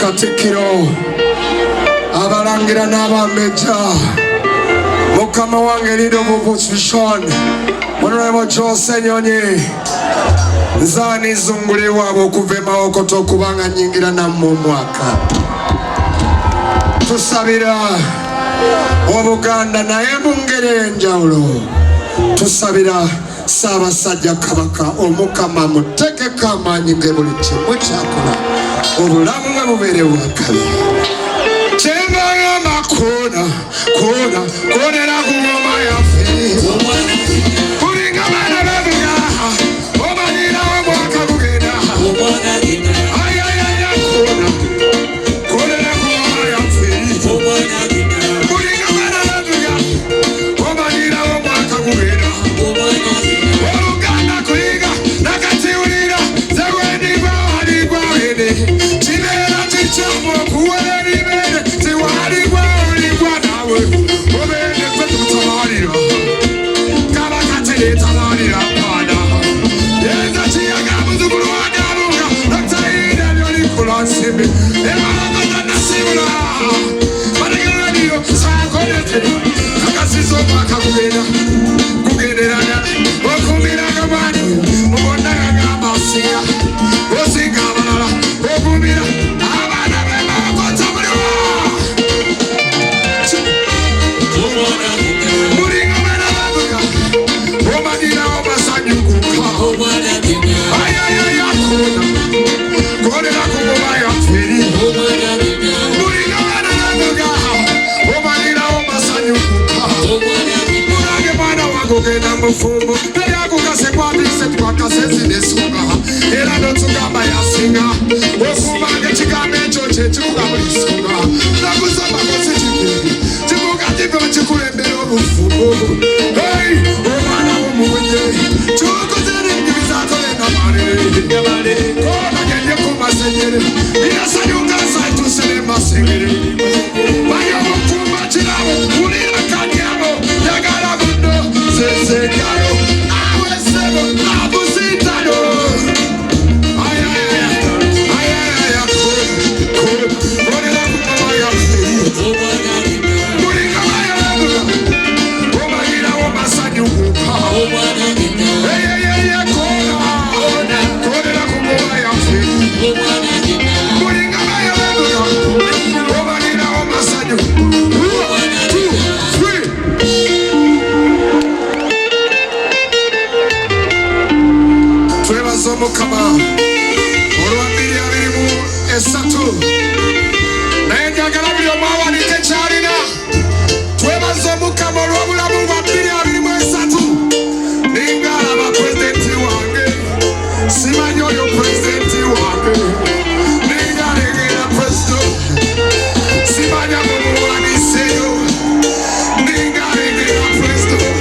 Katikiro abalangira n'abameja mukama wange lido mu position Honorable Jose Nyonyi nzani zunguli wabo okuva emawoko kubanga nyingira nammwe omwaka tusabira Obuganda naye mu ngeri enjawulo tusabira Ssaabasajja Kabaka omukama mutekeko amaanyi ge buli kimu kyakola obulamu bwe bubeere bwakabi kyembagamba koonera ku ngoma yaffe kulinga baana bavuga omanyirawo mwaka gugenda ayayaya koonera ku ngoma yaffe kulinga baana bavuga omanyirawo mwaka gugenda oluganda kuyiga nakatiwulira zewendigwa waligwa wene kibeera kikyamu okuwera libere tiwaligwa oligwa nawe obeere kwe tutabalira kabaka teretabalira mwana yenza kiyaga muzukulu wanyabuga nokutayira byolikula nsimbi ebalagoza nasibula balegeraniyo sakonete kakasiza omwaka kugenderana okumiraga mwana mubonaga gambasiga osinga abalala okumira abaana bemabakoza muliwo mulinga baana bavuga omanyirawo basanyukuka ayayaya kolera ku ngoma yaffe mulinga baana bavuga omanyirawo basanyukuka mulange mwana wange ogenda mufumbo teryakukase kwabise twakase zinesunga era notugamba yasinga ofumbange ekigambo ekyo kyekikuga buli sunga nakusomako sikibiri kivuga kive kikulembera obufumbo omwana womuwunye kyokozera enjiri zatolenda malere konagenye kumasenyere irasanyuka saituusere masengere bayo obufumba kirabo ulira kanyabo yagala buno zezekalo awesebo abusitalo Mukama olwambiri abirimu esatu naye njagala buli omu awanike kyalina twebaza omukama olw'obulamu bwa 2023 ninga alaba pulezidenti wange simanyi oyo pulezidenti wange ninga alegera pulezidenti simanya mumuwaniseyo ninga alegera pulezidenti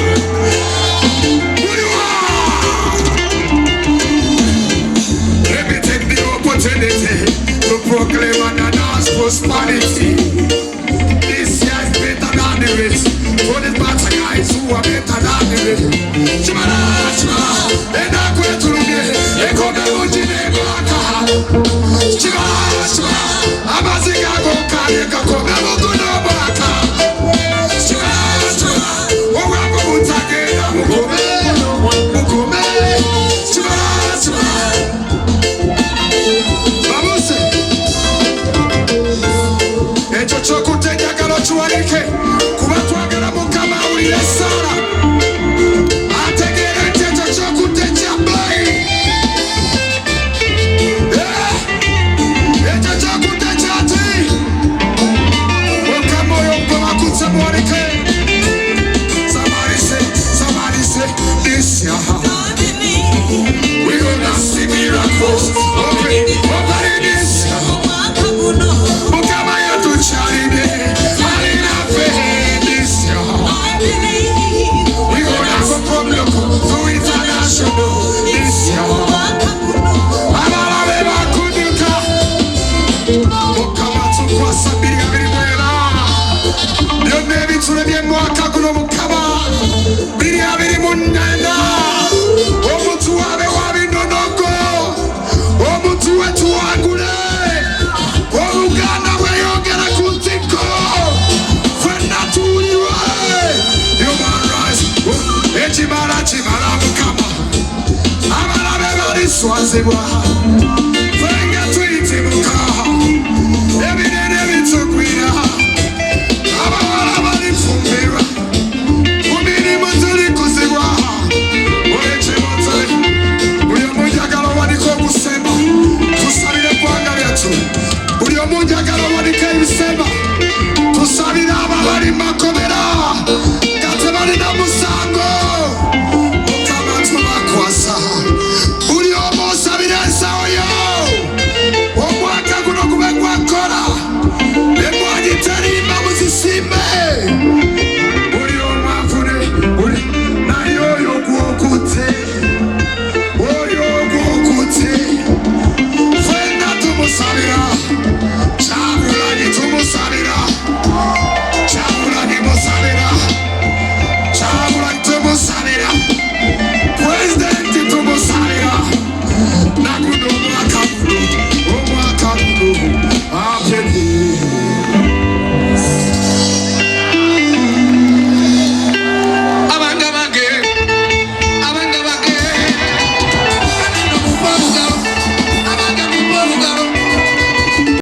to proclaim and announce prosperity. This year is better than the rest. For the better guys who are better than the rest. Chimara, and I'm going to be a community neighbor. Chimara, I'm a Zigago Kayaka Kogago Baka. Chimara, Wabutaka, Mukome, Chimara. Ekyo kyokutenjagala kiwanike kuba twagala mukama awulire Sara ategeera nti ekyo kyokutenja bbali ekyo kyokutenja ati mukama oyo gwe bakutse muwanike samalise this year we gonna see miracles open this year. Mukama yatuchalide alina faith this year. We gonna go from local to international this year. Abalabe bakuduka Mukama tukwasa biri mwera byonna ebitule by'emwaka guno Mukama biri munana omuntu wabe wabinonogo omuntu wetu wangule massive.